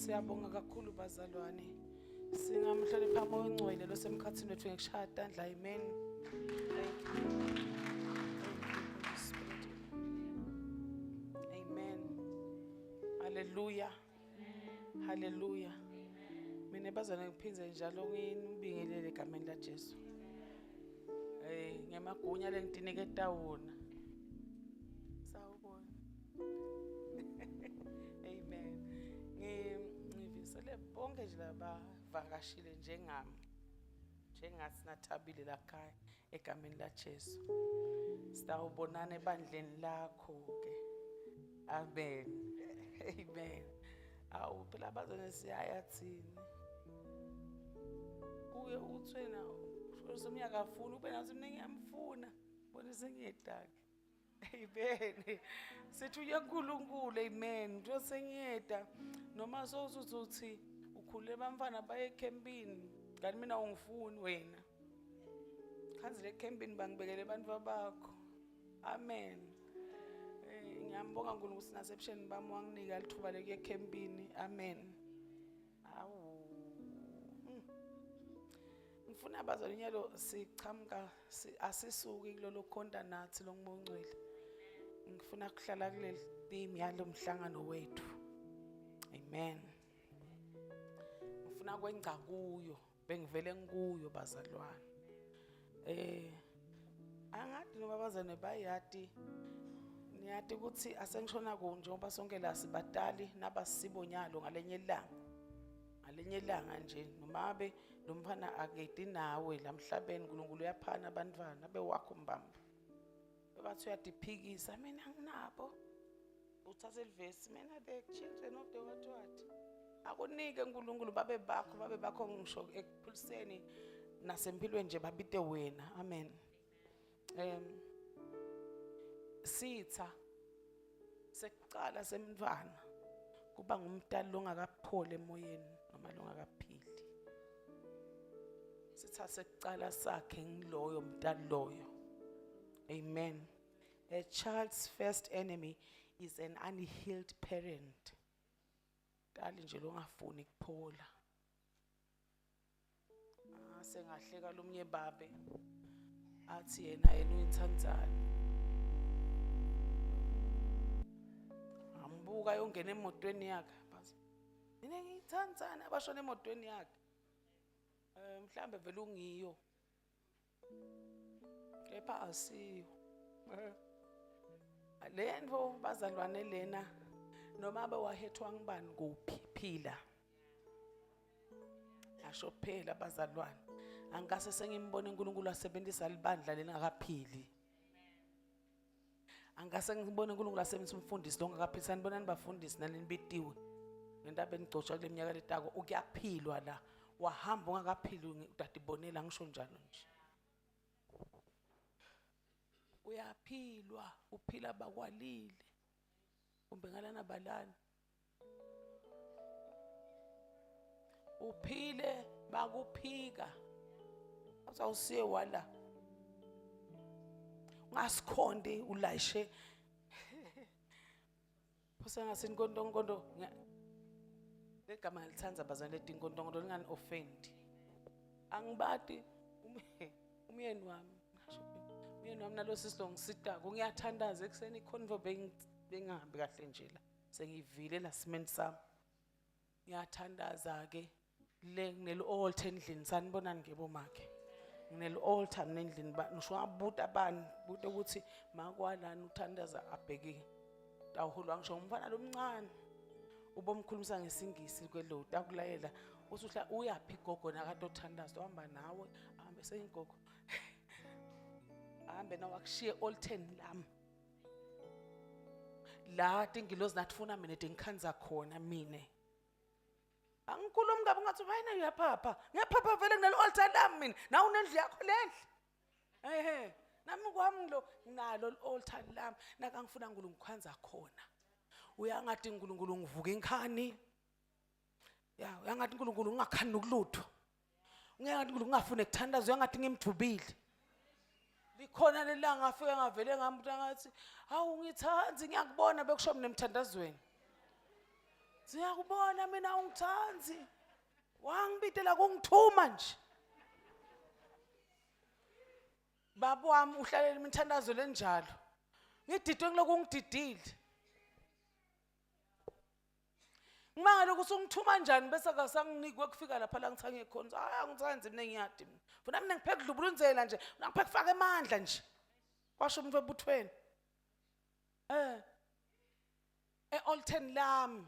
Siyabonga kakhulu bazalwane. Singamhlonipha moya ongcwele losemkhathini wethu ngekushaya andla. Amen. Thank you. Holy Spirit. Amen. Hallelujah. Hallelujah. Mina bazalwane ngiphinze njalo nginibingelele egameni laJesu. Ngemagunya lengidineke etawona. Sawubona. Amen. Ngivisele bonke nje labavakashile njengami. Njengathi nathabile la khaya egameni laJesu. Sitawubonana ebandleni lakho ke. Amen. Amen. Awu phela bazone siyaya thini. Kuye uthwena usomnyaka afuna ube nathi mina ngiyamfuna. Bona sengiyedaka. Amen. Sithi uye kuNkulunkulu. Amen. Nto sengiyeda noma sozuthi ukhulele bamfana baye ecampini. Kanti mina ungifuni wena. Khanzile ecampini bangibekele abantu bakho. Amen. Ngiyambonga uNkulunkulu sinasebusheni bami wanginika lithuba lokuya ecampini. Amen. Awu. Ngifuna abazali nyalo sichamuka asisuki kulolu khonda nathi lokumoncwele. Ngifuna kuhlala kuleli theme yalo mhlangano wethu. Amen. Ngifuna kwenza kuyo bengivele ngikuyo bazalwane. Angathi noma abazane bayati niyati ukuthi asengishona kunje ngoba sonke la sibadali nabasibonyalo ngalenye ilanga. Ngalenye ilanga nje noma abe lomfana akedi nawe lamhlabeni uNkulunkulu uyaphana abantwana abe wakho mbamba. Bathi uyadiphikisa mina nginabo. Uthathe livesi mina the children of the what. Akunike uNkulunkulu babe bakho ngisho ekuphuliseni nasempilweni nje babite wena. Amen. Sitha sekuqala semntwana kuba ngumdali longakaphole emoyeni noma longakaphili. Sitha sekuqala sakhe ngiloyo mdali loyo. Amen. A child's first enemy is an unhealed parent. Dali nje longafuni kuphola. Sengahleka lomnye babe athi yena uyithandzana. Ambuka yongena emotweni yakhe bazi. Mina ngiyithandzana abashona emotweni yakhe. Mhlambe vele ungiyo. Kepha asiyo. Lento bazalwane lena noma abe wahethwa ngibani kuphi phila. Asho phela bazalwane. Angase sengimbone uNkulunkulu asebenzisa libandla lengakaphili. Angase ngibone uNkulunkulu asebenzisa umfundisi longakaphili. Sanibonani bafundisi nalenibitiwe. Ngendaba enigcotshwa kule minyaka letako ukuyaphilwa la. Wahamba ungakaphili udatibonela ngisho njalo nje. Uyaphilwa uphila bakwalile. Kumbe ngalana balani. Uphile bakuphika. Awusiye wala. Ngasikhonde ulayishe. Phose ngasini kontonkondo legama ngilithanza bazana leti inkontonkondo lingani offend. Angibati umyeni wami. Umyeni wami nalo sisilongo sitako ngiyathandaza ekseni iconvo bengihambi kahle nje la. Sengivile la simeni sami. Ngiyathandaza ke le nginel altar endlini sanibonani ngebomakhe. Nginel altar mina endlini ngisho ngabuta abani buti ukuthi makwalana uthandaza abheke. Tawuholwa ngisho umfana lomncane. Ubomkhulumisa ngesingisi kwelo takulayela usuhla uyaphi gogo nakade othandaza uhamba nawe ahambe seyingogo. Ahambe nawe akushiye altar lami. La tingilozi nathifuna mina ngikhanza khona mina. Angikhulumi ngabe ngathi wena uyaphapha. Ngiyaphapha vele kunelo altar lami mina. Na unendlu yakho lendlu. Nami kwami lo nalo altar lami naka ngifuna uNkulunkulu ngikhanza khona. Uyangathi uNkulunkulu ngivuka inkhani. Ya, uyangathi uNkulunkulu ungakhani nokulutho. Uyangathi uNkulunkulu ungafune ukuthandaza uyangathi ngimthubile. Likhona lelanga afike ngavele ngamuntu ngathi, "Hawu ngithanzi ngiyakubona bekusho mina emthandazweni." Siyakubona mina ungithanzi. Wangibitela kungithuma nje. Baba wami uhlalela imithandazo lenjalo. Ngididwe kuloku ngididile. Ngimangala ukuthi ungithuma njani bese akasanginikwe kufika lapha la ngithange khona. Hayi angithanzi mina ngiyadi mina. Funa mina ngipheke dlubulunzela nje, ngipheke kufaka emandla nje. Kwasho umuntu ebuthweni. E-Olten lami.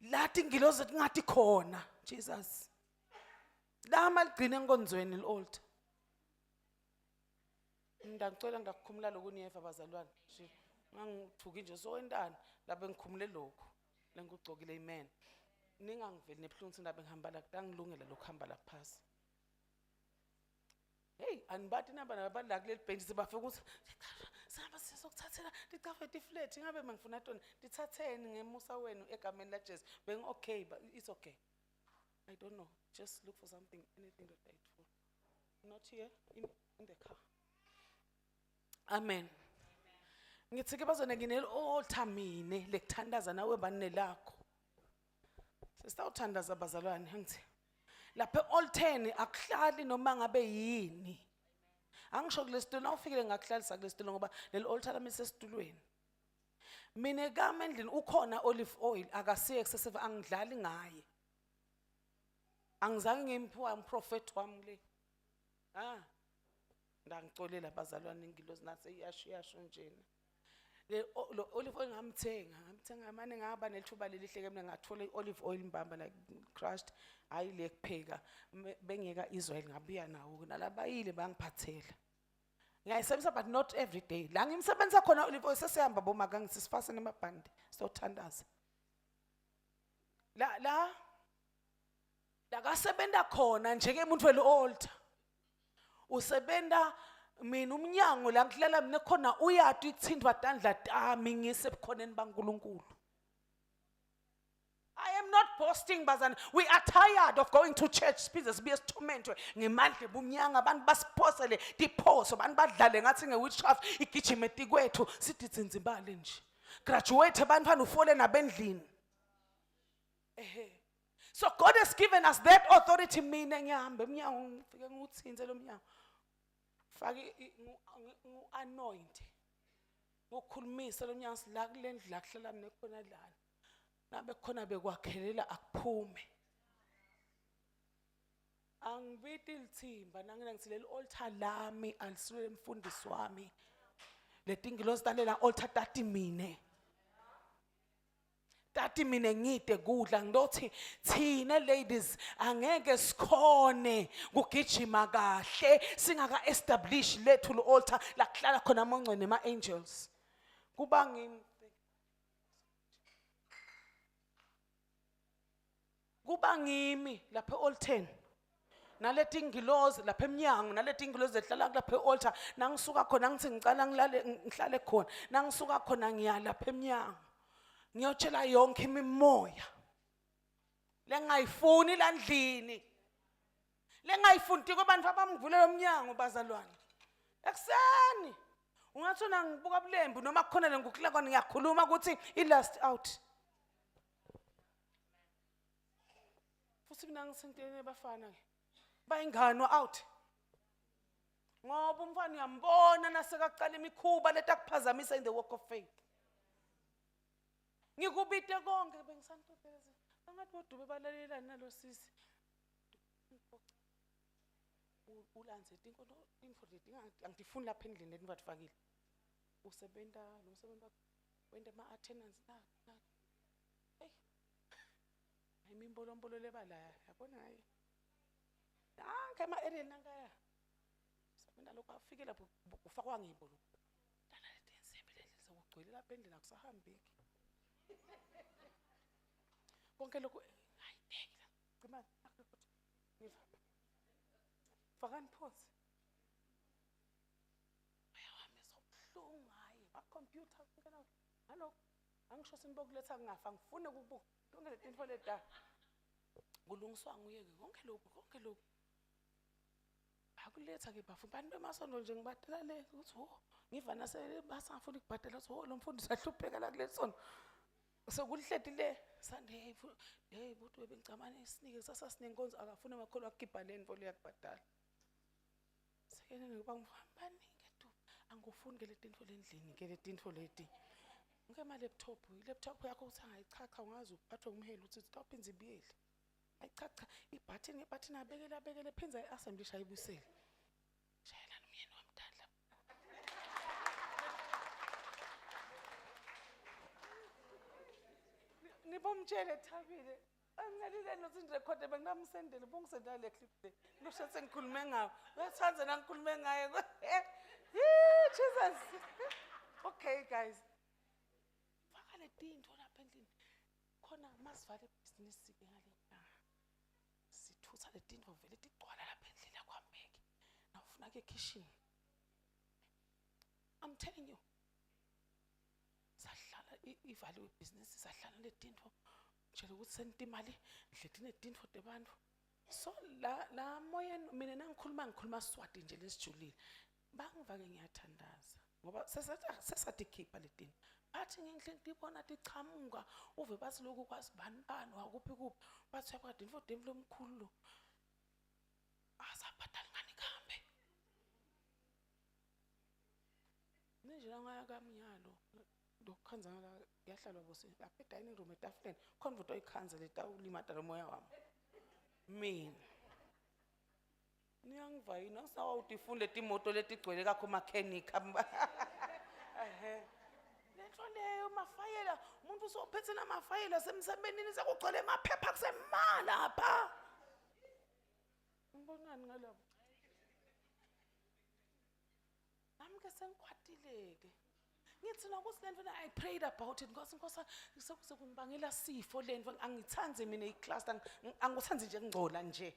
Lathi ngiloze ngathi khona, Jesus. Lama ligcine enkonzweni i-altar. Ngicela ngakukhumula lokuniyefa bazalwane. Ngangithuki nje sowendana lapho ngikhumule lokho. Lengugcokile amen. Ningangiveli nebuhlungu indaba ngihamba la ngilungela lokuhamba la phasi. Hey, anibati naba nabadla kuleli bench sibafika ukuthi sihamba sizokuthathela licafe iflat ngabe mangifuna tona lithatheni ngemusa wenu egameni la Jesu. Beng okay but it's okay. I don't know. Just look for something anything that I for. Not here in the car. Amen. Ngithi ke bazona nginel altar mine lekuthandaza nawe banne lakho. Sesawuthandaza bazalwane ngithi lapha e-altarni akuhlali noma ngabe yini. Angisho kulesitulo nawufikile ngakuhlalisa kulesitulo ngoba leli altar lami sesitulweni. Mina ekami endlini ukhona olive oil akasiye excessive angidlali ngaye. Angizange ngimpiwa umprofeti wami le. Ndangicolela bazalwane ngilozi nase iyasho njena. Le olive oil ngamthenga manje ngaba nethuba lelihleke mina ngathola i-olive oil mbamba like crushed hayi le kupheka bengeka Israel ngabuya nawo nalabayile bangiphathela. Ngiyayisebenzisa but not every day. La ngimsebenza khona olive oil sesihamba bomaka ngisifase nemabhandi sothandaza. La kasebenza khona njeke umuntu wele altar. Usebenda mina umnyango la ngihlala mina khona uyati ukuthindwa tandla tami ngisebukhoneni baNkulunkulu. I am not boasting bazana. We are tired of going to church speeches be sithumentwe ngemandla ebunyanga abantu basiphosele diphoso abantu badlale ngathi ngewitchcraft igijime tikwethu sithi tsinzimbale nje. Graduate abantwana ufole nabendlini. So God has given us that authority mina ngiyahamba emnyango ngifike nguthinze lo mnyango. Fake anoint. Ngokhulumisa lo mnyango la kulendla kuhlala mina khona lana. Nabe khona bekwakhelela akuphume. Angibiti ilithimba nangina ngithi leli altar lami alisule umfundisi wami. Letingilosi talela altar tati mine. Tati mine ngide kudla ngilothi thina ladies angeke sikhone kugijima kahle singaka establish lethu lo altar la kuhlala khona amongcwe nema angels. Kuba ngimi lapha e-altarni naleti ngilozi lapha eminyango naleti ngilozi ehlala lapha e-altar nangisuka khona ngithi ngicala ngihlale khona nangisuka khona ngiya lapha eminyango ngiyotshela yonke imimoya lengayifuni landlini lengayifundi kwabantu abamvulela umnyango bazalwane ekseni ungathona ngibuka bulembu noma kukhona lengukula kona ngiyakhuluma ukuthi i-last out. Futhi mina ngisentene bafana ke bayingane out ngoba umfana uyambona nasekaqala imikhuba letakuphazamisa in the work of faith. Ngikubite konke bengisantotheleza angathi bodube balalelana nalo sisi ulanze inkono infodeti angifuni lapha endlini lethi bathifakile usebenza nomsebenza wende ama attendance na hey ayimimbolombolo lebala yabona hayi nanke ama area nankaya usebenza lokho afike lapho ufakwa ngibolo dala leti ensimbi lezi zokugcwele lapha endlini akusahambeki konke lokho hayi ngeke cima fakani phosi ayawami sobuhlungu hayi computer kana hallo angisho sinibokuletha ngafa ngifune ukubuka konke le tinto leta kulungiswa nguyeke konke lokho akuletha ke bafu bantu bemasondo nje ngibadala le ukuthi ho ngiva nase basafuna ukubhadela so lo mfundisi ahlupheka la kuleli sondo Sekulihleti le Sunday hey buthi webengicamane isinike sasa sinenkonzo akafuna makhona wakhipha le mfo liyakubhadala. Sekene ngoba ngihambani ngedu angifuni ke leti info lendlini ke leti info leti. Ngeke ma laptop yakho uthi angayichacha ungazi uphathwe umhelo uthi stop inzibiyeli. Ayichacha ibutton abekele phinza iassembly shayibusele. Shayela nomyeni wamdala. Nibomtshele Thabile. Angalile nothi ngirekhode benginamsendele bongisendela le clip le. Lusho sengikhulume ngawo. Uyathanda nangikhulume ngaye. Jesus. Okay guys. Faka le tinto lapha endlini. Khona masivale business ke ngale. Sithutha le tinto vele tigcwala lapha endlini yakwambeki. Nawufuna ke kitchen. I'm telling you. Sahlala ivalue business sahlala le tinto. Nje ukuthi senta imali ngidle tinto debantu. So la moya mina ngikhuluma Swati nje lesijulile. Bangivake ngiyathandaza ngoba sesathi khipha le tinto. Bathi ngendlela ngibona tichamuka uve bathi lokhu kwasibani wakuphi kuphi bathi yakade info demlo omkhulu lo. Asabhadala ngani kambe. Nje la ngaya kamnyalo dokukhanza ngala yahlalwa bose lapha dining room etafuleni khona ukuthi oyikhanza letawulimata lomoya wami. Mina niyangiva yini asawa utifune letimoto letigcwele kakho mechanic lento leyo mafayela umuntu usophethe namafayela semsebenzini sekugcwele emaphepha kusemala lapha. Ngibonani ngalabo nami ke sengikhwatileke ngithi nokuthi lento I prayed about it because inkosi sekungibangela sifo lento angithanze mina iclass angikuthanzi nje ngcola nje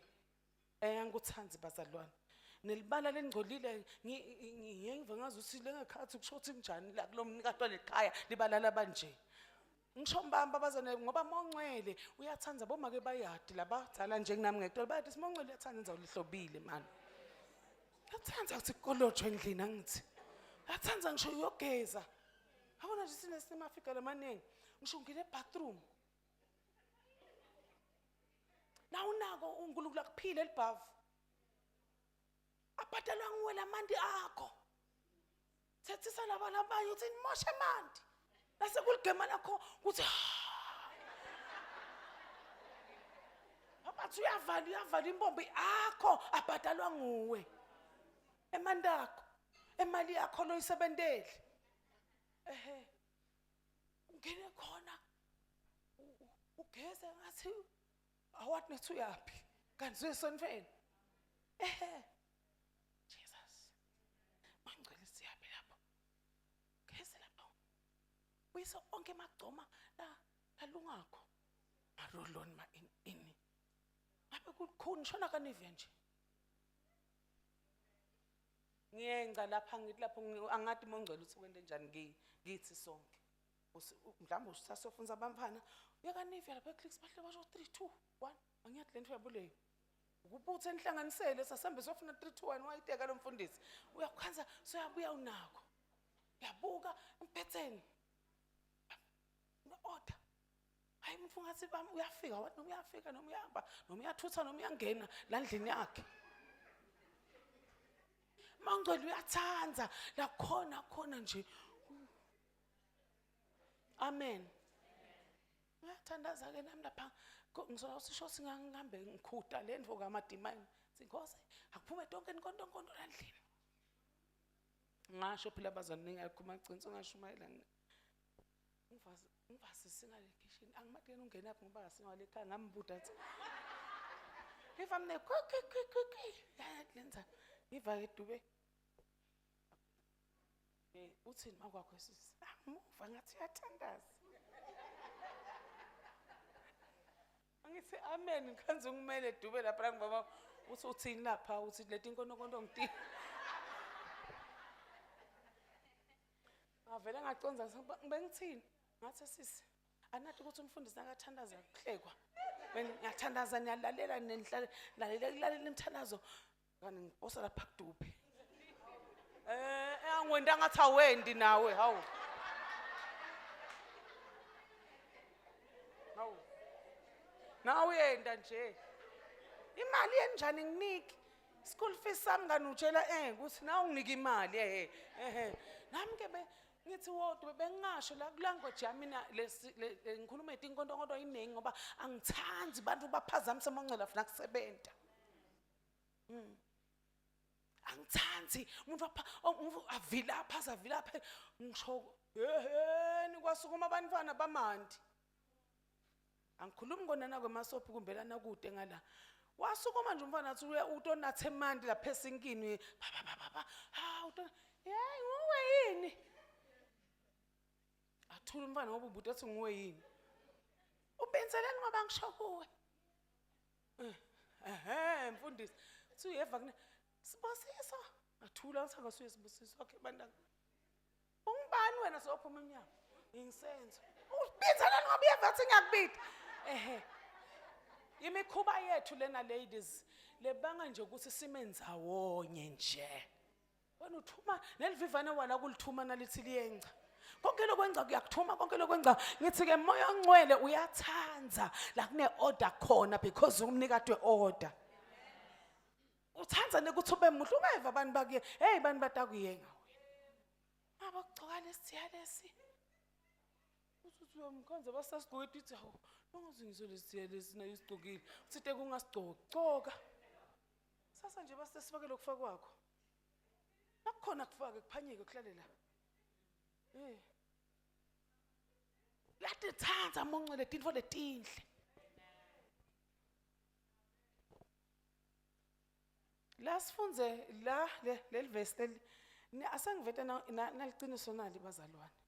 angikuthanzi bazalwane nelibala lengcolile ngiyengive ngazi ukuthi lengekhathi kushothi njani la kulomnikatwa lekhaya libalala banje ngisho mbamba bazane ngoba mongcwele uyathanza bomake bayadi labadala nje nginami ngekho bayathi simongcwele uyathanza enza ulihlobile man yathanza ukuthi kolotshwe endlini angithi yathanza ngisho uyogeza abona nje sinesimafika lamaningi ngisho ngile bathroom na unako uNkulunkulu akuphile elibhavu abhadalwa nguwe lamandi akho sethisa labanye uthi nimoshe mandi bese kuligema lakho uthi abathi uyavala imbombi akho abhadalwa nguwe emandi akho emali yakho loyisebentele ngene khona ugeze ngathi awathi nethu yapi kanti uyesonfeni Jesus mangcwele siyapi lapho geze lapho uyise onke magcoma la lungakho marolon ma ini ngabe kukhuni shona kanivya nje ngiyenza lapha ngithi lapho angathi mongcwele uthi kwende njani ngithi sonke mhlawumbe usasofunza abamphana uyakanivya lapha eclicks bahle basho 3 2 1 angiyathi lento yabuleyo ukubutha enhlanganisele sasambe sofuna 3 2 1 wayiteka lo mfundisi uyakukhanza soyabuya unako yabuka umpetheni order hayi mfungathi bami uyafika wathi noma uyafika noma uyahamba noma uyathutha noma uyangena la ndlini yakhe mangcwele uyathanza la khona nje amen uyathandaza ke nami lapha ngisola usisho singangihambe ngikhuda le ndvo kaMadimane sinkosi akuphume tonke inkonto la ndlini ngasho phela abazana ningakhuluma icinsi ungashumayela ngivasi singale kitchen angimadeni ungena apho ngoba singale ekhaya ngambuda athi ngivamne lenza ngiva edube uthini makwakho sisi muva ngathi uyathandaza angithi amen ngikhanze ngimele edube lapha ngibaba uthi uthini lapha uthi leti inkonto ngiti avela ngaconza ngibengithini ngathi sisi anathi ukuthi umfundisi akathandaza kuhlekwa ngiyathandaza niyalalela nilalela imthalazo ngani ngiposa lapha kudube angwenda ngathi awendi nawe hawu nawe uyenda nje imali yenjani nginiki school fees sami nganutshela ukuthi na unginika imali nami ke ngithi wodwa bengingasho la language yami ngikhuluma izinkonto iningi ngoba angithandi abantu baphazamise monqela funa kusebenta angithandi umuntu avilapha ngisho ni kwasukuma abantwana bamandi angikhulumi ngonana kwemasophi kumbelana kude ngala wasukuma nje umfana athi utonathe mandi lapha esinkini hey nguwe yini athula umfana ngoba ubuthi athi nguwe yini ubenzeleni ngoba ngisho kuwe mfundisi uthi uyeva kune Sibusiso athula ngisanga suye Sibusiso okay bandanga ungibani wena sophuma eminyango ngisenzo ubithelani ngoba uyeva athi ngiyakubita imikhuba yethu lena ladies lebanga nje ukuthi simenza wonye nje wena uthuma nelivivane wala kulithuma nalithi liyenca konke lokwenza kuyakuthuma konke lokwenza ngithi ke moya ongcwele uyathanza la kune order khona because umnikade order uthanza nekuthi ube muhle ungeva abantu bakuye hey bani batakuyenga wena abagcoka lesithiya lesi uthi uyamkhonza basasigqoka ithi hawo ungaze ngizolesithiya lesi nayo isigqokile uthi kungasigcoka sasa nje basesifake lokufaka kwakho nakukhona kufake kuphanyeke kuhlale la lathi thanza monqele tinfo letinhle lasifunze la leli verse asengivete naliciniso nali bazalwane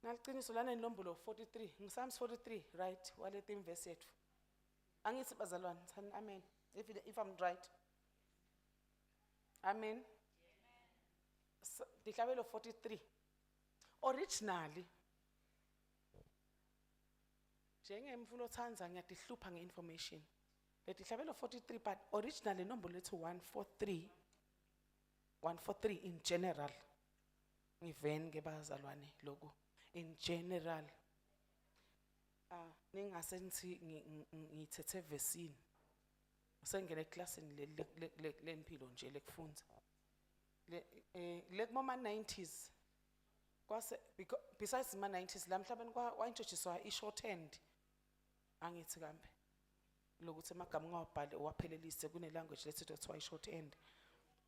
naliciniso lana inombolo 43 ngiSpsalms 43 right wale theme verse yethu angithi bazalwane amen if I'm right amen dihlabelo 43 originally njengemfundo othanza ngiyadihlupha ngeinformation dihlabelo 43 but originally inombolo lethu 143 in general ngiveni ke bazalwane lokho in general ningase nithi ngithethe versini sengene eclassini lempilo nje lekufunda lekuma 90s kwase besides ma 90s la mhlabeni kwaintroducewa i-shorthand angithi kambe lokuthi amagama ungawabhali owaphelelise kune language lethu kuthiwa i-shorthand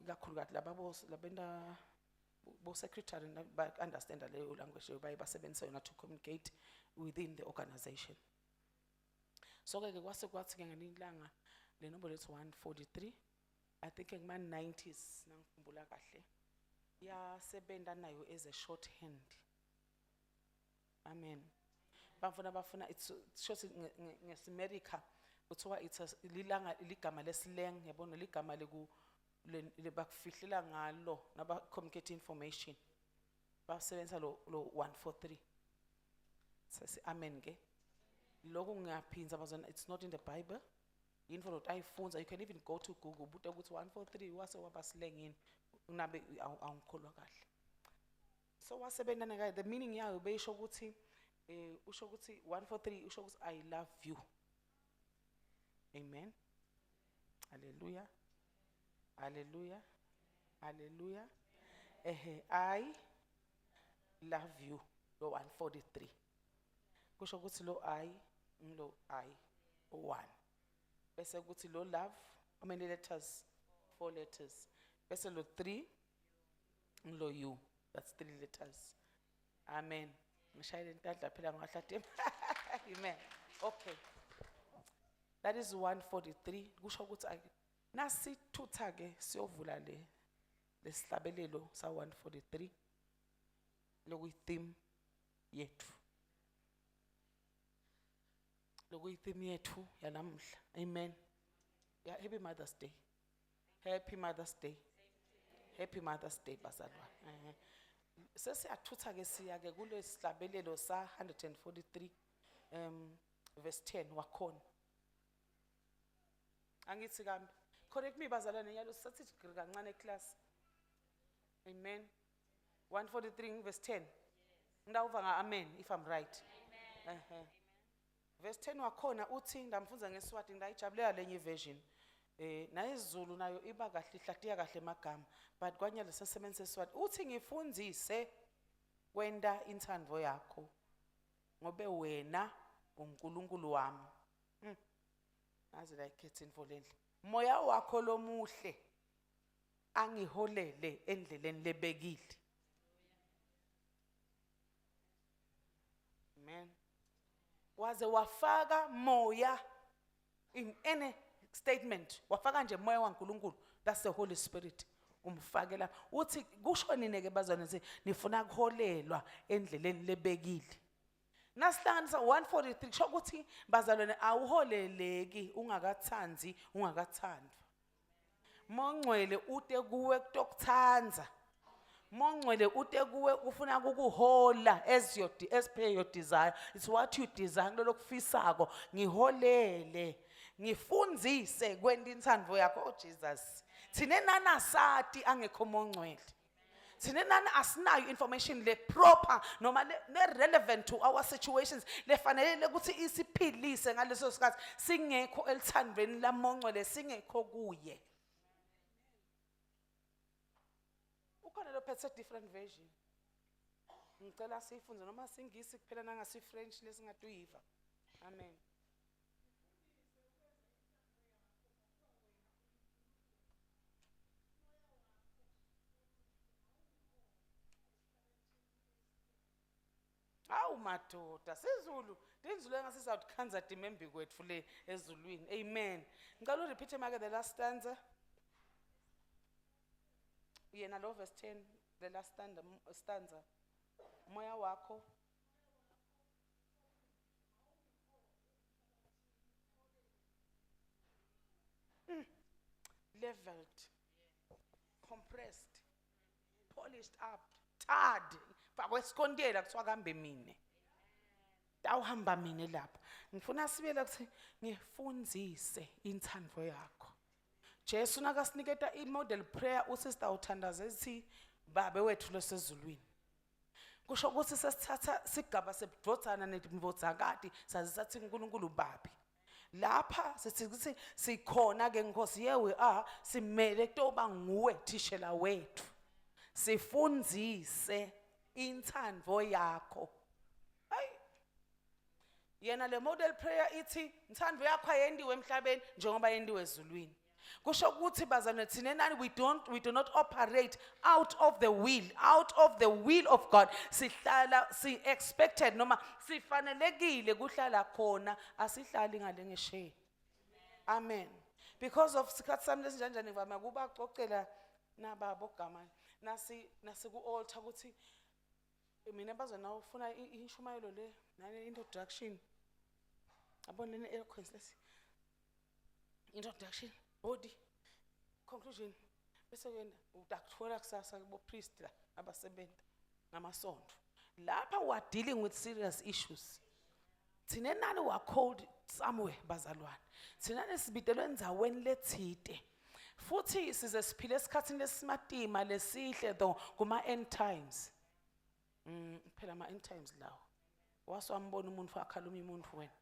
ikakhulu kathi labenda bo secretary ba understand leyo language baye basebenzisa yona to communicate within the organization so ke kwase kwathi ke ngelilanga lenombolo lethu 143 I think ngama 90s nangikhumbula kahle yasebenza nayo as a shorthand amen bafuna it's short ngesiAmerica kuthiwa it's lilanga ligama lesileng yabona ligama lebakufihlela ngalo naba communicate information basebenza lo 143 sasi amen ke lokho ngiyaphinza bazona it's not in the Bible info lot ayifunza you can even go to Google but ukuthi 143 wase wabasilengini unabe awungikholwa kahle so wasebenzana kahle the meaning yayo beyisho ukuthi usho ukuthi 143 usho ukuthi I love you amen hallelujah hallelujah hallelujah I love you lo 143 kusho ukuthi lo I ngilo I 1 bese ukuthi lo love how many letters 4 letters bese lo 3 ngilo you that's 3 letters amen ngishayile intandla phela ngahlathi amen okay that is 143 kusho ukuthi nasithutha ke siyovula lesihlabelelo sa 143 lokuyi-theme yethu lokuyi-theme yethu yanamhla amen yeah happy Mother's Day happy Mother's Day happy Mother's Day bazalwane sesiyathutha ke siya ke kulesihlabelelo sa 143 verse 10 wakhona angithi kambe correct me bazalwane yalo sathi kancane class amen 143 verse 10 ngidawuva nga amen if I'm right amen verse 10 wakhona uthi ndamfunza ngeSwati ndayijabulela lenye version. NayiZulu nayo iba kahle ihlatiya kahle emagama but kwanyalo sesebenzisa iSwati uthi ngifundzise kwenta intando yakho ngobe wena uNkulunkulu wami. Azi la ikhethi imfolendle. Moya wakho lomuhle angiholele endleleni lebekile. Amen. Waze wafaka moya in any statement. Wafaka nje moya waNkulunkulu. That's the Holy Spirit. Umfakela uthi kusho nini ke bazwana nje nifuna ukuholelwa endleleni lebekile. Nasihlanganisa 143 kusho ukuthi bazalwane awuholeleki ungakathanzi ungakathandwa. Mongcwele ute kuwe kutokuthanza. Mongcwele ute kuwe ufuna ukuhola as per your desire. It's what you desire lokufisako. Ngiholele ngifundzise kwenta intando yakho. Oh Jesus. Thine nana sati angekho mongcwele. Thine nana asinayo information le proper noma le relevant to our situations lefanele ukuthi isiphilise ngaleso sikhathi singekho elithandweni lamongcwele singekho kuye. Ukhona lophethe different version. Ngicela sifunze noma singisi kuphela nangasi French lesingaduyiva. Amen. Awu madoda sizulu ndinzulu engasizawuthi khanza dimembi kwethu le ezulwini. Amen. Ngicela urepeat make the last stanza. Yena lo verse 10 the last stanza. Moya wakho leveled, compressed, polished up, tarred. Fakwesikondela kuthiwa kambe mine. Tawuhamba mine lapha. Ngifuna sibele ukuthi ngifundzise intando yakho. Jesu nakasiniketa i-model prayer usister uthandaza ethi babe wethu losezulwini. Kusho ukuthi sesithatha sigaba sebudvodzana nemvodzakati sazisathi uNkulunkulu babi. Lapha sithi sikhona ke Nkosi yewe simele kutoba nguwe thishela wethu. Sifundzise intando yakho. Hayi. Yena le model prayer ithi intando yakho ayendiwe emhlabeni njengoba yendiwe ezulwini. Kusho ukuthi bazana thina nani we do not operate out of the will of God. Sihlala si expected noma sifanelekile kuhlala khona asihlali ngale ngeshe. Amen. Because of sikhathi sami lesinjani ngivama kuba xoxela nababo gama nasi ku altar ukuthi mina bazana ufuna ishumayelo le nane introduction. Abona le eloquence lesi. Introduction, body, conclusion. Bese kwenda utakuthola kusasa kubo priest la abasebenza ngamasonto. Lapha we are dealing with serious issues. Thina nani wa called somewhere bazalwane. Thina nesibitelwe endzaweni lethite. Futhi size siphile esikhathini lesimatima lesihle though kuma end times. Phela ama end times lawo. Waswambona umuntu wakhaluma umuntu wena.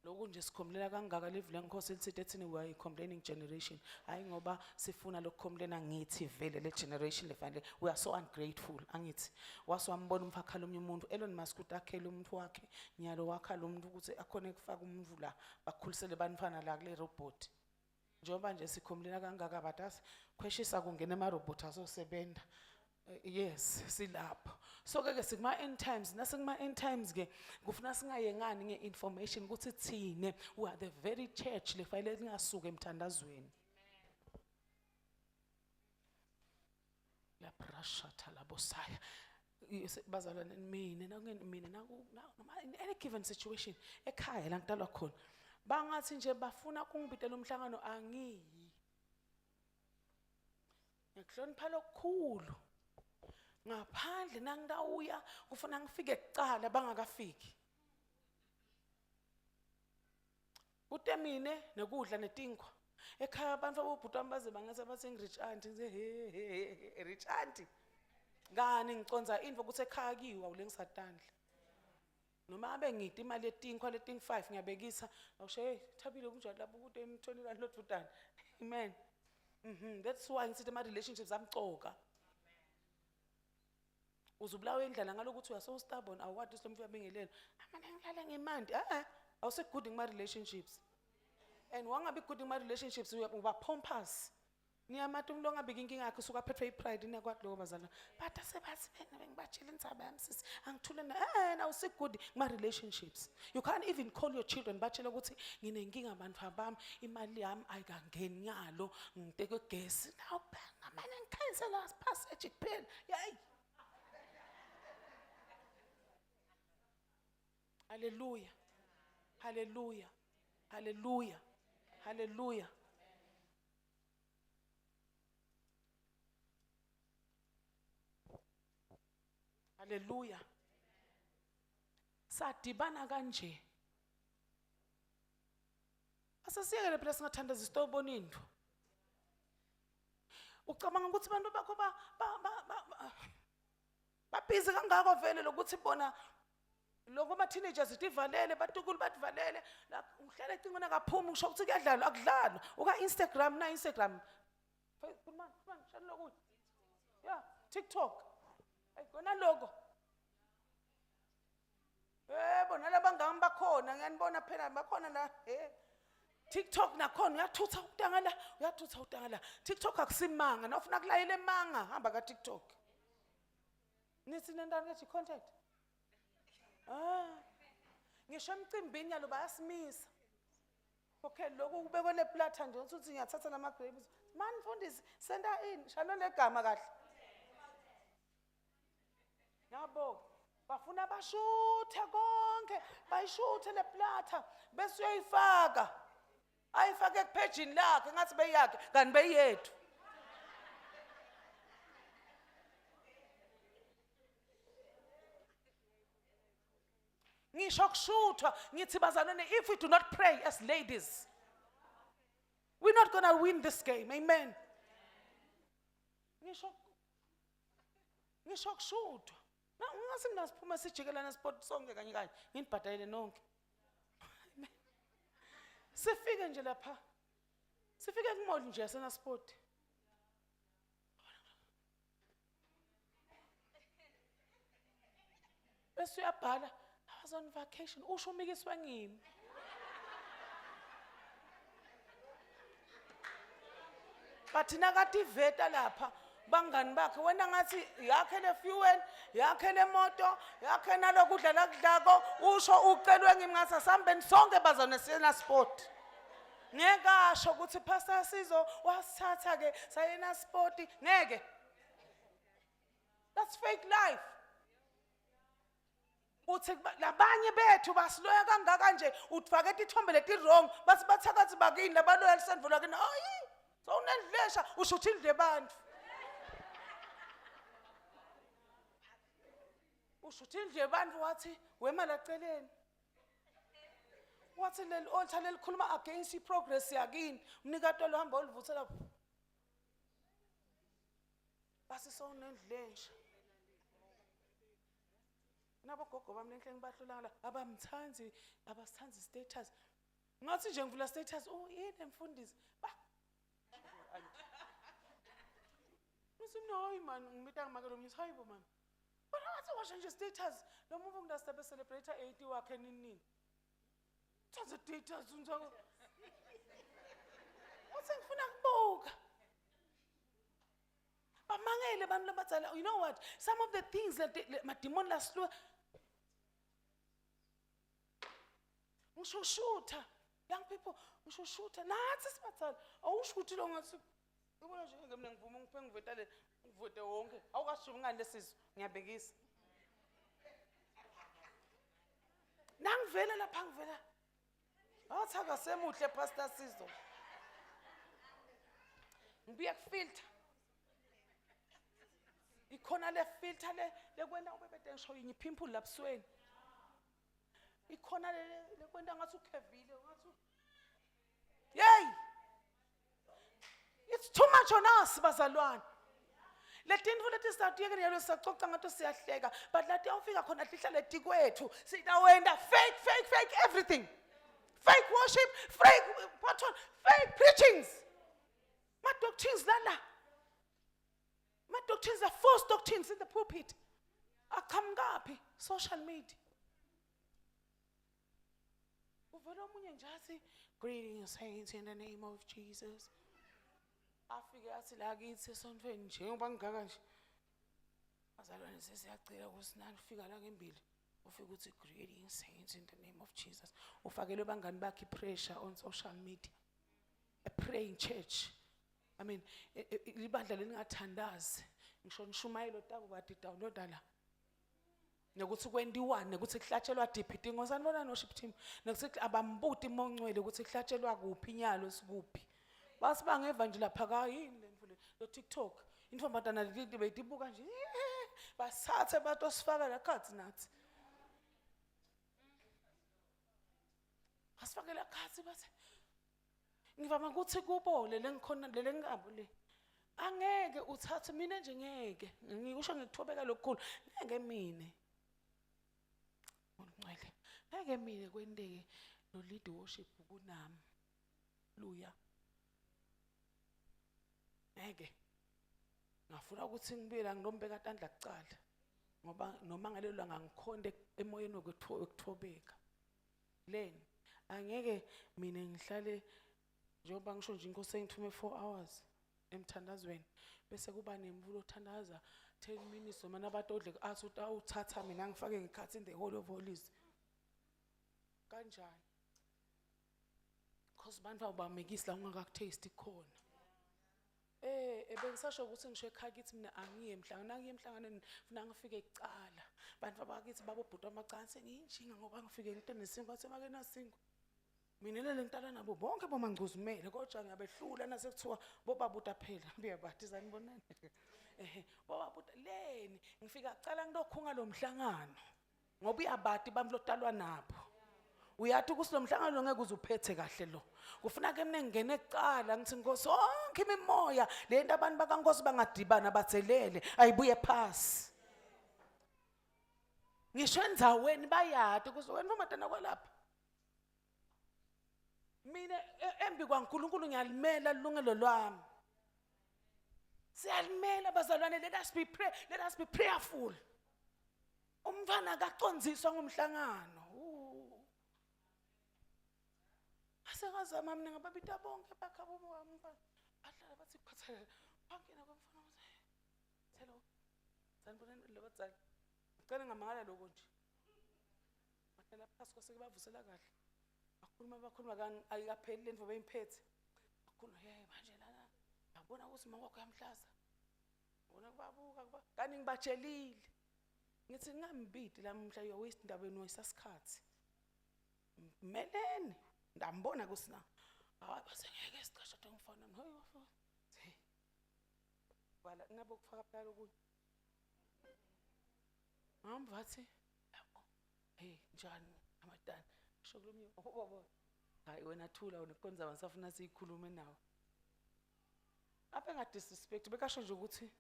Lokhu nje sikhomblela kangaka livule nginkhosi elithe ethini we are a complaining generation. Hayi ngoba sifuna lokukhomblela ngithi vele le generation lefanele we are so ungrateful angithi. Waswambona umfakhala umuntu Elon Musk utakhela umuntu wakhe nyalo wakhala umuntu ukuthi akhone ukufaka umuntu la bakhulisele banifana la kule robot. Njengoba nje sikhomblela kangaka batasi khweshisa kungena ama robot azosebenza. Yes, silapho. So ke sikuma end times nasikuma end times ke kufuna singayengani ngeinformation ukuthi thine we are the very church lefanele ngasuka emthandazweni. La pressure talabosaya. Bazalwane mina noma in any given situation ekhaya la ngidalwa khona bangathi nje bafuna kungibitela umhlangano angiyi. Ngihlonipha lokukhulu. Ngaphandle nangidawuya kufuna ngifike ekucala bangakafiki. Utemine nekudla netinkwa. Ekhaya abantu abobhuti ambaze bangase bathi ngirich auntie ngize he rich auntie. Ngani ngiconza info ukuthi ekhaya kiwa ulengisatandla. noma abe ngidi imali yetinkwa leting 5 ngiyabekisa awusho hey Thabile kunjani lapho ukuthi M20 rand lodvudana amen that's why ngithi ama relationships amcoka uzubulawa indlela ngalokuthi uyaso stubborn awukwadi isilomfu yabingelelo amane ngihlala ngemandi awuse good in my relationships and wangabe good in my relationships uba pompous niyamati umuntu ongabika inkinga yakhe usuka phethwe ipride inakwathi lokho bazalwane but asebathi bena bengibajile insaba yami sisi angithule na awuse good my relationships you can't even call your children batshela ukuthi nginenkinga abantu abami imali yami ayikangeni nyalo ngiteke gesi naw banga manje ngikhanyisela passage kuphela yay hallelujah hallelujah hallelujah hallelujah hallelujah sadibana kanje asasiyekele phela singathanda izitobona into ucabanga ukuthi abantu bakho babhizi kangako vele lokuthi bona lokho ama teenagers itivalele batukulu bativalele la uhlala ecingweni akaphumi ngisho ukuthi kuyadlalwa akudlalwa uka Instagram na Instagram man shalo ukuthi yeah TikTok ayikona logo bona labangami bakhona ngiyanibona phela bakhona la TikTok nakhona uyathutha utangala TikTok akusimanga nawufuna kulayela emanga hamba ka TikTok nithi nendani ngithi contact ngisho emcimbini yalo bayasimisa okay lokho kubekwe le platha nje ukuthi ngiyathatha lama grapes man mfundisi senda in shalo legama kahle yabo bafuna bashuthe konke bayishuthe le platha bese uyayifaka ayifake kupagini lakhe ngathi beyakhe kanti beyethu ngisho kushuthwa ngithi bazalwane if we do not pray as ladies we're not going to win this game amen ngisho kushuthwa na ungasi mina siphuma sijikelana sport sonke kanye kanye nginibhadalele nonke sifike nje lapha sifike kumall nje yasena sport bese uyabhala I was on vacation usho umikiswe ngimi bathi nakati veta lapha bangani bakhe wena ngathi yakhe le fuel yakhe le moto yakhe nalokudla lakudlako usho ucelwe ngimi ngathi asambeni sonke bazana sena sport ngeke asho ukuthi pastor Sizo wasithatha ke sayena sport ngeke that's fake life uthi labanye bethu basiloya kangaka nje uthfake ithombe leti wrong bathi bathakathi bakini labaloya lisendvula kini hayi so unendlesha usho uthi indle bantu ushuthi indle bantu wathi wemali aceleni wathi leli altar lelikhuluma against iprogress yakini umnikado lo hamba olivuthela basi so unendlesha nabo gogo bami lenhle ngibahlulanga abamthanzi abasithanzi status ngathi nje ngivula status yini mfundisi ba Hayi man ngimita ngamakelo ngithi hayibo mama bona wathi washo nje status lo muntu ngidasebe celebrate 80 wakhe nini thanze status unjalo wathi ngifuna kubuka bamangele abantu labadzala you know what some of the things that mademon laslo ngishushuta young people ngishushuta nathi sibadzala awushuthile ngathi ubona nje ngemina ngivuma ngiphe ngivetale ngivote wonke awukashubi ngani lesizwe ngiyabhekisa nangivela lapha ngivela athaka semuhle pastor Sizo ngibuya kufilter ikhona le filter le kwenda ubebede ngisho yinye pimple lapsweni ikhona le kwenda ngathi ukhevile ngathi yey it's too much on us bazalwane letintfo leti sitawutiyeke njalo sisacoca ngato siyahleka, but lati awufika khona lihlale tikwethu sitawenda fake everything, fake worship, fake patron, fake preachings. My doctrines lala, my doctrines are false doctrines in the pulpit. Akamgapi social media. Uvela omunye nje athi greetings saints in the name of Jesus. Afike athi la kithi esontweni njengoba ngaka nje. Bazalwane sesiyacela kusinani ufika la ngembili. Ufika uthi greetings saints in the name of Jesus. Ufakele bangani bakhe pressure on social media. A praying church. I mean, libandla lelingathandazi. Ngisho nishumayelo taku bathi download la. Nokuthi kwendiwane nokuthi kuhlatshelwa diphi ngozanibona no worship team nokuthi abambuti imongcwele ukuthi kuhlatshelwa kuphi inyalo sikuphi basibangeva nje lapha ka yini le mfule lo TikTok intombazana leti beyibuka nje basathe batosifaka la khathi nathi asifakela khathi bathi ngivama ukuthi kubole lengikhona lengabo le angeke uthathe mina nje ngeke ngikusho ngikuthobeka lokukhulu ngeke mina Ngcwele ngeke mina kwendeke no lead worship kunami luya ngeke ngafuna ukuthi ngibila ngilombeka tandla kucala ngoba noma ngalelo langa ngikhonde emoyeni wokuthobeka leni angeke mina ngihlale njengoba ngisho nje inkosi engithume 4 hours emthandazweni bese kuba nemvulo othandaza 10 minutes noma nabatodle athi uthatha mina ngifake ngikhathi in the whole of holies kanjani because bantu abamekisi la ungakakuthesti khona ebengisasho ukuthi ngisho ekhaya kithi mina angiye emhlanganweni funa ngifike ekucala bantu abakithi babobhuta amacansi ngiyinjinga ngoba ngifike into nesingo asemake nasingo mina lele ngitala nabo bonke bomangcuzumele kodwa ngiyabehlula nasekuthiwa bobabuta phela biyabathiza nibonani bobabuta leni ngifika ecala ngilokhunga lo mhlangano ngoba uyabati bami lotalwa nabo uyathi kusilo mhlangano ngeke uzuphethe kahle lo kufuna ke mina ngene ecala ngithi Nkosi onke imimoya lento abantu bakaNkosi bangadibana bathelele ayibuye phasi ngisho endzaweni bayati kuzowena umatana kwalapha mina embi kwaNkulunkulu ngiyalimela ilungelo lwami siyalimela bazalwane let us be prayerful umfana akacondziswa ngomhlangano asengazama mina ngababita bonke bakhabo wami bahlala bathi phathela bangena kwamfana hello sanibonani lo bazali ngicela ngamangala lokho nje bahlala phasi kwase kubavusela kahle bakhuluma kan ayikapheli lento beyimphethe bakhuluma manje lana yabona ukuthi mama wakho yamhlaza ubona kubabuka kuba kani ngibatshelile ngithi ngingambidi lamhla yo waste indabeni wesasikhathi melene ndambona kusina hayi basengeke siqasha ngifana hayi wafana wala ngabe kufaka phela ukuthi ngambathi hey njani amadana sho kulomnye bobo hayi wena thula unekonza abasafuna siyikhulume nawe apha nga disrespect bekasho nje ukuthi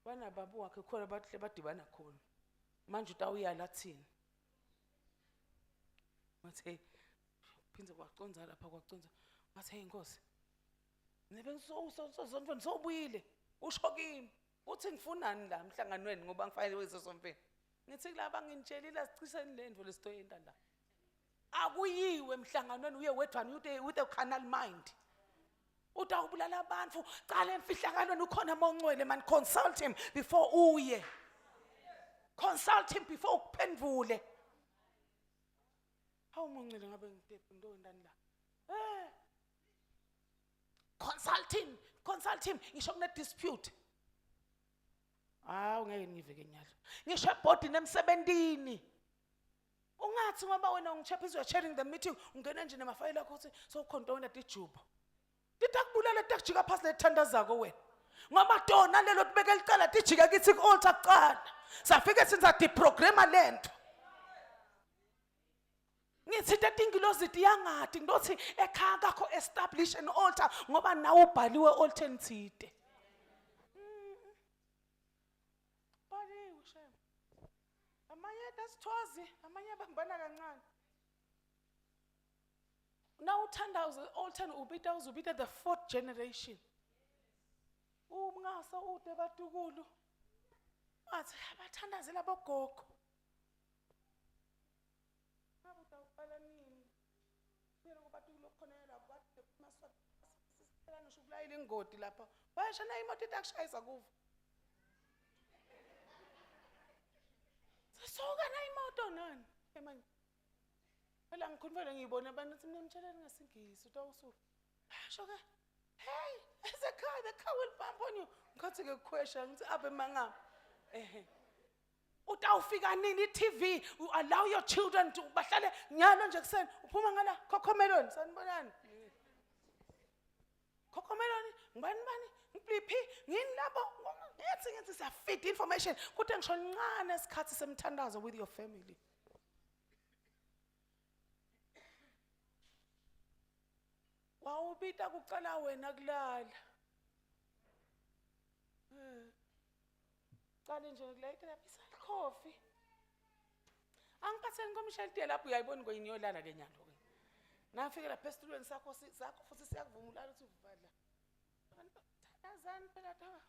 bana babu wakhe khona bahle badibana khona manje utawuyala thina mathe phinze kwaconza lapha kwaconza mathe inkosi nebe ngisozonke ngisobuyile usho kimi uthi ngifunani la emhlanganweni ngoba ngifanele wenze somfeni ngithi kulaba nginitshelile siciseni lendvo lesitoyenda la akuyiwe emhlanganweni uye wedwana with a carnal mind utawubulala abantu cala emfihlakalweni ukhona mongcwele man consult him before uye consult him before ukuphendvule hawu mongcwele ngabe ngitephi ndondani la consult him ngisho kune dispute ungeke ngiveke nyalo ngisho ebhodini emsebentini ungathi ngoba wena ungichaphisa you sharing the meeting ungena nje nemafayile akho uthi sokhonto tijubo titakubulala takujika phasi lethanda zako wena ngoba tona lelo tibeke licala tijika kithi ku-altar kuqala safike senza diprograma lento ngithi tetingilozi tiyangati ngilothi ekhaya kakho establish an altar ngoba nawe ubhaliwe altar ntsite Kasithozi amanye bambana kancane. Now uthandaza all time ubita the 4th generation. Umngasa ude batukulu. Athi abathandazela bogogo. Ngabuta uqala nini? Mina ngobatukulu khona lapho bathi maswati sisicela ngisho ukulayela ingodi lapha. Bayasha na imoto itakushayisa kuvo. Soka na imoto nani? Emanje. Phela ngikhulumela ngiyibona abantu ukuthi mina mtsheleni ngesingisi utawusuka. Basho ke, hey, as a car, the car will bump on you. Ngikhathi ke question ngithi abe mangapha. Utawufika nini TV? You allow your children to bahlale nyalo nje kuseni uphuma ngala Cocomelon sanibonani. Cocomelon ngibani ngiphi ngini labo ngithi siya feed information kuthi ngisho ncane isikhathi semthandazo with your family. Wawubita kucala wena kulala. Cala nje kulayita lapha coffee. Angiphatheni komshayeli lapho uyayibona ngoyinyolala ke nyalo ke. Nafika lapha esitulweni sakho futhi siyakuvuma ulala uthi uvadla. Thandazani phela tha.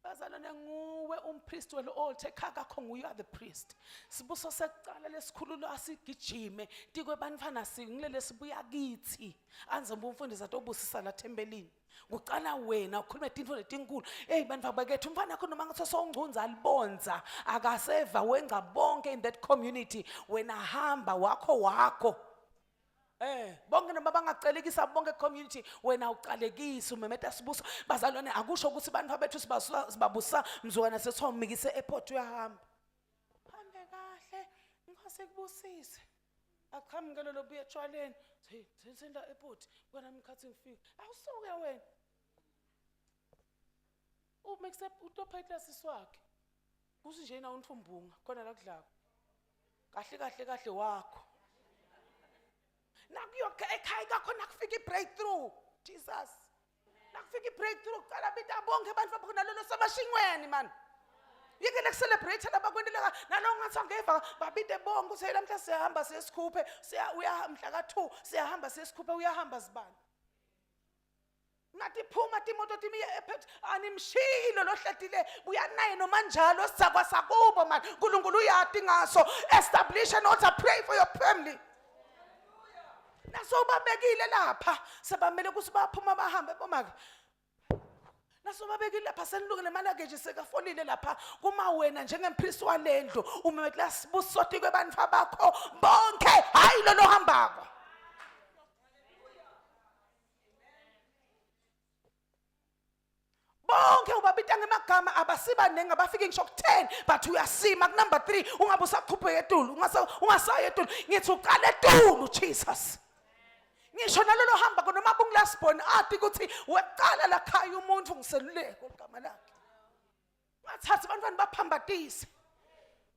Bazalwane nguwe umpriest welo altar ekhaya kakho nguye are the priest. Sibuso sekucala lesikhululo asigijime tikwe banifana singilele sibuya kithi. Anze umfundisi atobusisa la thembelini. Kucala wena ukhuluma izinto letinkulu. Hey bantu bakethu umfana wakho noma ngathi songcunza alibonza akaseva wenza bonke in that community wena hamba wakho. Bonke noma bangacelekisa bonke community wena ucalekisa umemeta sibuso bazalwane akusho ukuthi bantu abethu sibabusa mzukwana sesomikise airport uyahamba. Hambe kahle ngikho kubusise. Aqhamukelo lobuye etshwaleni. Hey, senda airport kona ngikhathi ngifika. Awusuke wena. Umixe utophetla siswakhe. Kusi nje na unthumbunga khona la kudlako. Kahle wakho. Nakuyoke ekhaya kakho nakufika ibreakthrough. Jesus. Nakufika ibreakthrough cala bita bonke abantu bakhona lolo sabashingweni man. Yeke le celebrate labakwendela nalonga ngathi angeva babide bonke uthi lamhla siyahamba sesikhuphe uya mhla ka2 siyahamba sesikhuphe uyahamba sibani. Ngathi phuma timoto timiye ephet animshilo lohletile buya naye noma njalo sisakwa sakubo man uNkulunkulu uyati ngaso establish and also pray for your family. Naso babekile lapha sebamele ukuthi baphuma bahambe bomake. Naso babekile lapha senilungile manageje sekafolile lapha kuma wena njengempriest walendlu umemekla sibusoti kwebantu bakho bonke hayi lo hambako. Bonke ubabita ngemagama abasiba nenga bafike ngisho ku10 but uyasima ku number 3 ungabe usakhuphe etulu ungasaye etulu ngithi uqale etulu Jesus. Ngisho nalolo hamba konoma bungulasibona athi ukuthi weqala la khaya umuntu ngiseluleke igama lakhe. Bathatha abantwana baphambatise.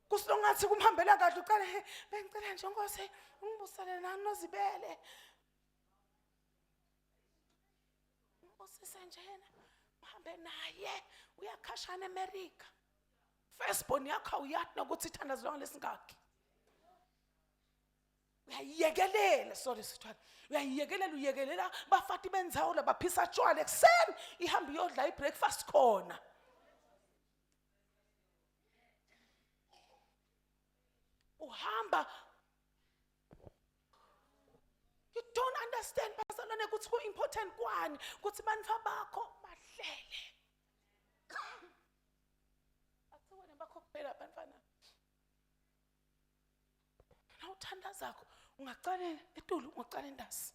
Kusilongathi kumhambela kahle uqale bengicela nje ngose ungibusele nani nozibele. Ngosise njena uhambe naye uyakhashana eAmerica. Firstborn yakho uyathi nokuthi ithandazwe lesingakhi. Uyayekelela sorry sithwala uyayekelela bafati benzawo labaphisa tshwala ekseni ihamba iyodla ibreakfast khona. Uhamba you don't understand bazalwane ukuthi ku important kwani ukuthi bantu bakho bahlele. Akuwona bakho kuphela bantwana. Nawuthanda zakho ungaqala etulu ungaqala endasi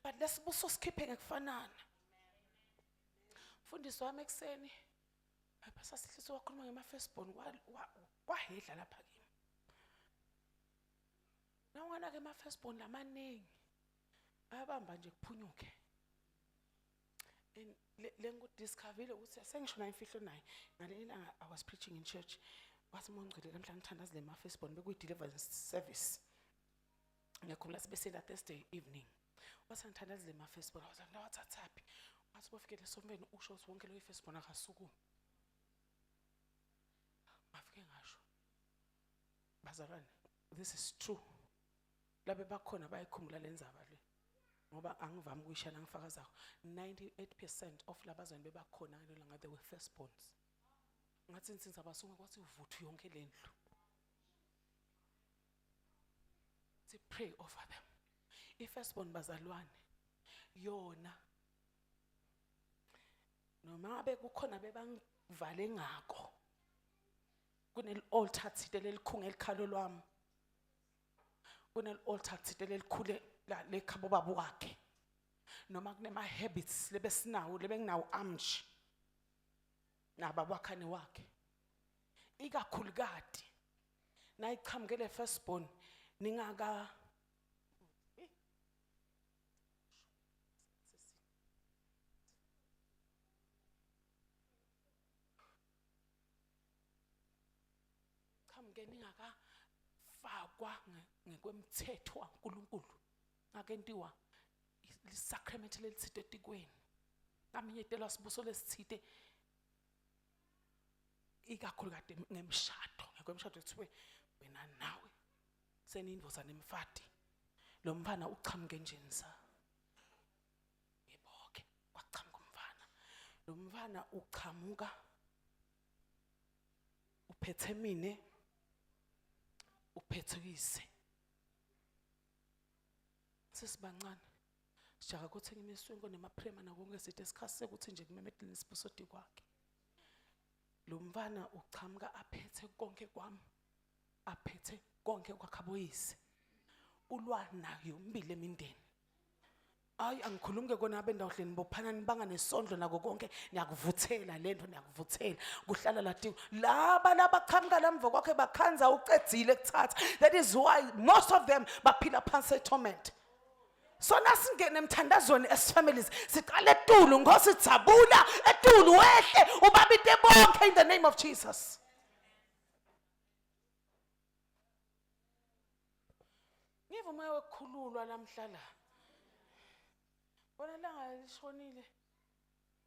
but lesibuso sikhiphe ngekufanana. Mfundisi wami ekseni basa sihliso wakhuluma ngema firstborn kwahedla lapha kimi. Nawona ke ma firstborn lamaningi bayabamba nje kuphunyuke. Lengu discoverile ukuthi sengisho na imfihlo naye ngalena I was preaching in church wasimongcele kamhla ngithandaza le ma firstborn bekuyi deliverance service. Ngiyakhuluma sibesela Thursday evening. Wasangithandaza le ma firstborn wathi la wathathapi. Wathi bofikele sombeni usho ukuthi wonke lo firstborn akasuku. Afike ngasho. bazalwane, this is true. Labe bakhona bayikhumbula lenzaba le. Ngoba angivami ukuyishana ngifakazayo. 98% of labazalwane bebakhona ngalolanga they were firstborns. Ngathi insizwa abasuka kwathi uvuthu yonke lendlu. To pray over them. I-firstborn bazalwane yona noma bekukhona bebangivale ngako kunel-altar thile lelikhunga elikhalo lwami kunel-altar thile lelikhule lekhabo babo wakhe noma kunema-habits lebesinawo lebenginawo amji nababakhane wakhe ikakhulukati nayiqhamukele firstborn ningaka ningaka fakwa ngekwemthetho kaNkulunkulu ngakentiwa isacrament lelithite etikweni ngaminyethelwa sibuso lesithite ikakhulukade ngemshado ngekwemshado kuthiwe wena nawe senindvoza nemfati lo mfana uchamuke njenisa ngibonke kwachamuka umfana lo mfana uchamuka uphethe mine uphethukise sesibancane sijaka kuthenga imiswenko nemaprema nakonke sithi esikhase ukuthi nje kumemedela isibusodi kwakhe lo mfana uchamuka aphethe konke kwami aphethe konke kwakhaboyise ulwa nayo umbili emindeni ayi angikhulumke kona abendawhleni bophana nibanga nesondlo nako konke niyakuvuthela lento niyakuvuthela kuhlala lati laba labachamuka lamva kwakhe bakhanza ucedzile kuthatha. That is why most of them baphila phansi torment. So nasingene emthandazweni as families siqale etulu ngositsabula etulu wehle ubabite bonke in the name of Jesus. Ngivuma ukukhululwa namhlanje. Bona langa lishonile.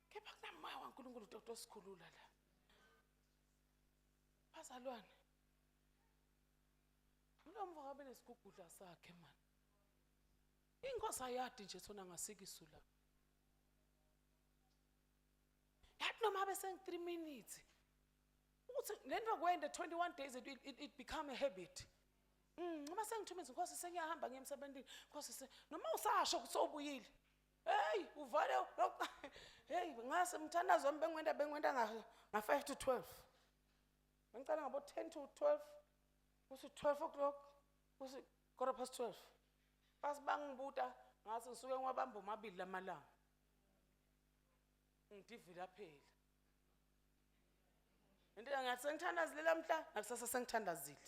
Kepha kunamoya waNkulunkulu Dr. Sikhulula la. Bazalwane. Umlomo wabe nesigugudla sakhe man. Inkosi ayadi nje sona ngasikisu la. Yathi noma bese 3 minutes. Uthi lento kwende 21 days it become a habit. Uma sengithumeza inkosi sengiyahamba ngiyemsebenzini inkosi noma usasho kusobuyile. Hey uvale hey ngase mthandazo bengwenda nga 5 to 12. Ngicela ngabo 10 to 12. Kuthi 12 o'clock. Kuthi 12:15. Basibangibuta ngase ngisuke ngwabamba omabili lamalanga. Ngidivila phela. Into ngathi sengithandazile lamhla nakusasa sengithandazile.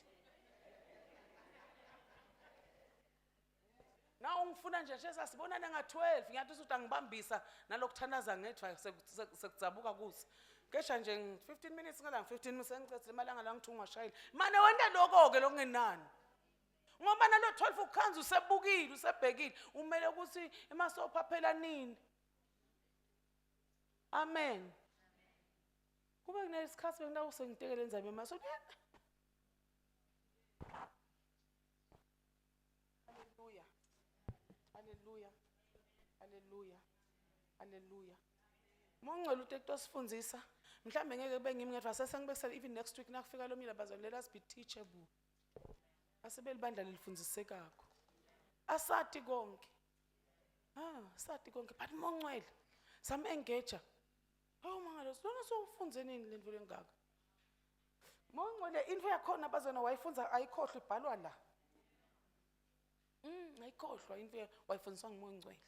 Na ungifuna nje sesasibonana nga12 ngiyathi usuthi angibambisa nalokuthandaza ngethwa sekudzabuka kusi kesha nje 15 minutes ngala 15 minutes engicethile malanga la ngithi ungashayile manje wenda lokho ke lokungenani ngoba nalo 12 ukhanza usebukile usebhekile umele ukuthi emasopha phela nini. Amen. Kube kunesikhathi bendawo sengitekele enzame emaso. Hallelujah. Hallelujah. Hallelujah. Hallelujah. Mongcwele uTekto sifundisa mhlambe ngeke kube ngimi ngedwa sesengibekisela even next week nakufika lo mina bazali let us be teachable. Asebelibandla lelifundisekako. Asati konke. Asati konke but mongcwele some engage. Oh mangalo sona sofunze nini lento lengaka. Mongcwele info yakhona bazona wayifunza ayikhohlwa ibhalwa la. Ayikhohlwa into wayifundiswa ngumongcwele.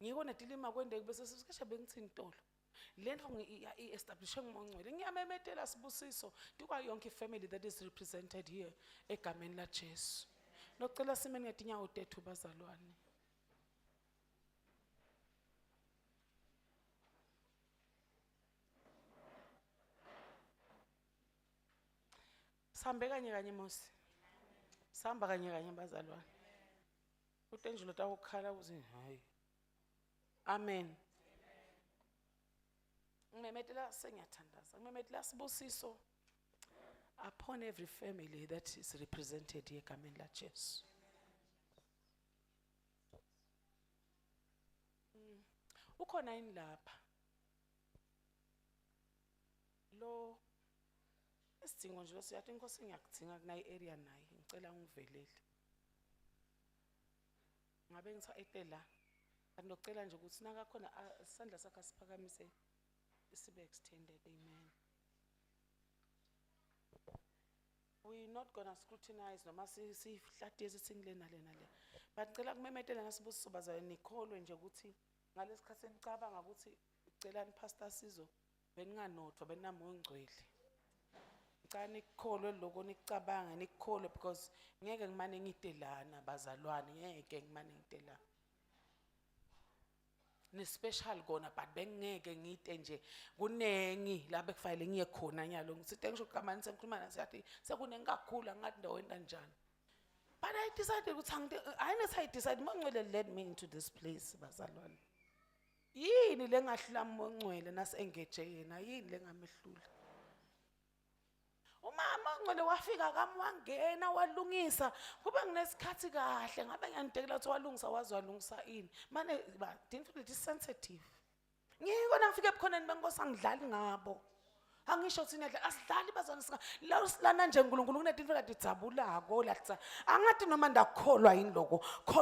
Ngiko nedilima kwendeke bese sikesha bengithini intolo. Lento ngi-establishwe ngumongcwele. Ngiyamemetela sibusiso dikwa yonke family that is represented here egameni la Jesu. Nocela simeni ngetinyawo tethu bazalwane. Sambe kanye Mosi. Samba kanye bazalwane. Utenjilo takukhala uzi hayi. Amen. Ngimemetela sengiyathandaza. Ngimemetela sibusiso. upon every family that is represented here egameni laJesu. Ukhona yini lapha lo isidingo nje siyathi inkosi ngiyakudinga kunayi area nayi ngicela ungivelele ngabe ngithathe la andocela nje ukuthi naka khona isandla sakhe asiphakamise sibe extended. Amen. We not gonna scrutinize noma siflathe singile nale bacela kumemetela ngasibusiso bazayo nikholwe nje ukuthi ngalesikhathi enicabanga ukuthi ucelani Pastor Sizo beninganothwa beninamoya ongcwele. Ngicela nikholwe lokho nicabanga nikholwe because ngeke ngimane ngitelana bazalwane ngeke ngimane ngitelana. Ni special kona but bengeke ngite nje kunengi la bekufanele ngiye khona nyalo ngisithe ngisho uqhamanise ngikhuluma nasiyathi sekunengi kakhulu ngathi ndaweni kanjani. But I decided ukuthi I decided mangcwele led me into this place bazalwane. Yini lengahlula mongcwele nasengage yena yini lengamehlula. Umama ngcwele wafika kamwangena walungisa kube nginesikhathi kahle ngabe ngiyantekela ukuthi walungisa wazwalungisa ini manje ba didn't feel it is sensitive. Ngikona ngifike ebukhoneni benkosi angidlali ngabo angisho thina asidlali bazanisa la usilana nje uNkulunkulu kunedinto kade ijabulako la angathi noma ndakholwa yini lokho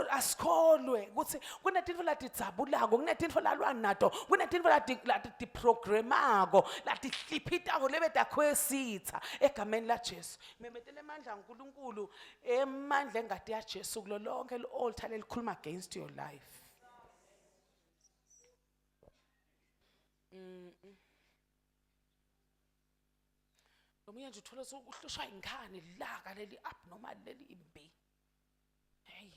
asikholwe ukuthi kunedinto kade ijabulako kunedinto lalwa nato kunedinto kade programako lati hliphitako lebeda khwesitha egameni laJesu memetele amandla uNkulunkulu emandla engade yaJesu kulo lonke altar elikhuluma against your life. Omunye nje uthola ukuhlushwa ingane ilaka leli abnormal leli imbi. Hey.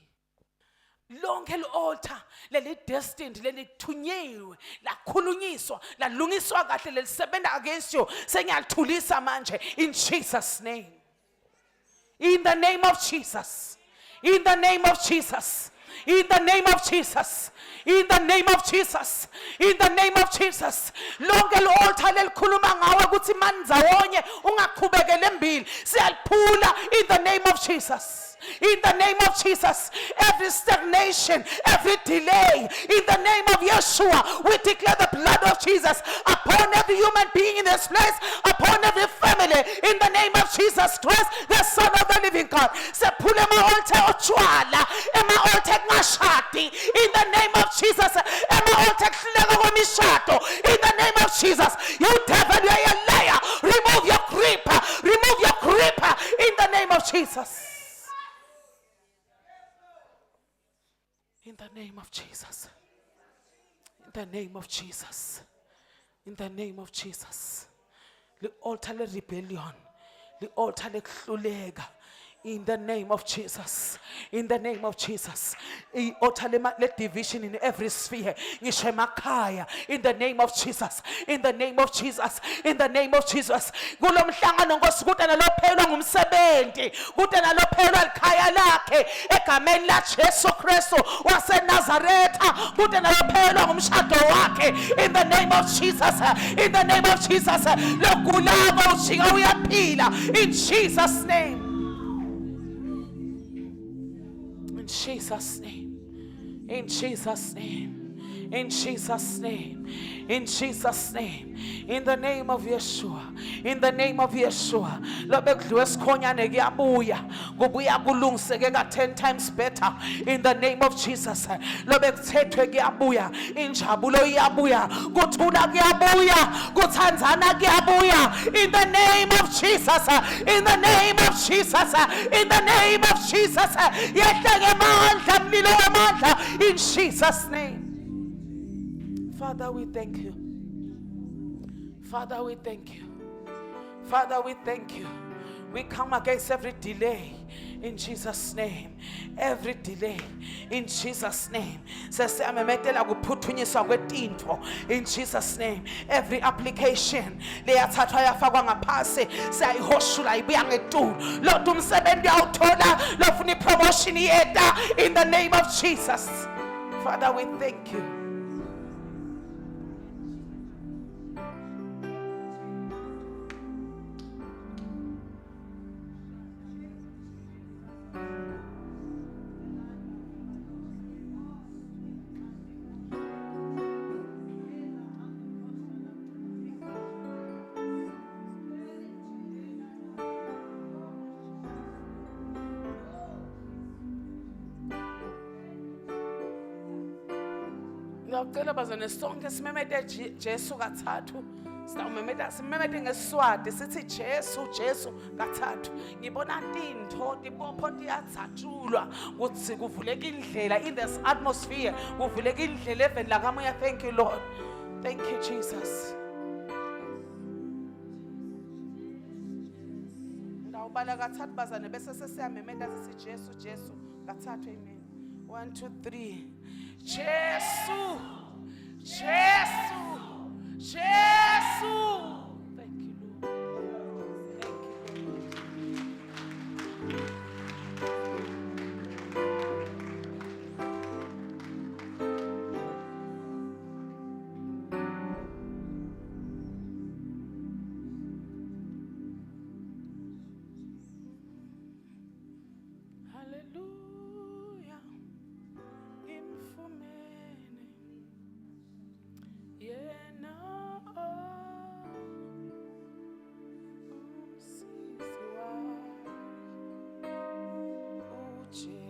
Lonke altar leli destined leli thunyiwe lakhulunyiswa lalungiswa kahle lelisebenza against you sengiyalithulisa manje in Jesus name. In the name of Jesus. In the name of Jesus. In the name of Jesus. In the name of Jesus. In the name of Jesus. Lonke altar lelikhuluma ngawe ukuthi manzawonye ungaqhubekele embili siyaliphula in the name of Jesus. In the name of Jesus, every stagnation, every delay, in the name of Yeshua, we declare the blood of Jesus upon every human being in this place, upon every family, in the name of Jesus Christ, the Son of the living God. Sepule ma altar ochwala, ema altar ngashadi, in the name of Jesus, ema altar kuhleka kwemishado, in the name of Jesus. You devil, you are a liar. Remove your grip, remove your grip, in the name of Jesus. In the name of Jesus. In the name of Jesus. In the name of Jesus. The altar of rebellion. The altar of kuhluleka. In the name of Jesus. In the name of Jesus. Let division in every sphere. In the name of Jesus. In the name of Jesus. In the name of Jesus. Kulomhlangano ngosikuta nalophelwa ngumsebenzi. Kuta nalophelwa likhaya lakhe egameni laJesu Kristu waseNazaretha. Kuta nalophelwa ngumshado wakhe. In the name of Jesus. In the name of Jesus. Lokulago ushika uyaphila. In Jesus' name. In Jesus' name, in Jesus' name, in Jesus' name, in Jesus' name, in the name of Yeshua, in the name of Yeshua. Lobekudliwe sikhonyane kuyabuya, kubuya kulungiseke ka 10 times better. In the name of Jesus. Lobekuthethwe kuyabuya, injabulo iyabuya, kuthula kuyabuya, kuthandzana kuyabuya. In the name of Jesus, in the name of Jesus, in the name of Jesus. Yehleke amandla, mlilo wamandla, in Jesus' name. Father, we thank you. Father, we thank you. Father, we thank you. We come against every delay in Jesus' name. Every delay in Jesus' name. Sesememetela kuphuthunyiswa kwetintfo in Jesus' name. Every application leyathathwa yafakwa ngaphasi siyayihoshula ibuya ngetulu. Lord umsebenzi awuthola lofuna promotion yeta in the name of Jesus. Father, we thank you. Ngiyacela bazane sonke simemete Jesu kathathu. Sitawumemeta simemete ngeSiswati sithi Jesu Jesu kathathu. Ngibona intintho ibopho liyathatshulwa ukuthi kuvuleka indlela in this atmosphere. Kuvuleka indlela eveni la kamoya. Thank you Lord. Thank you Jesus. Ndawubala kathathu bazane bese sesiyamemeta sithi Jesu Jesu kathathu. Amen. 1 2 3 Jesu Jesu Jesu. Thank you Lord. Thank you Lord. Hallelujah. Imfumene yena umsizi wami uJesu.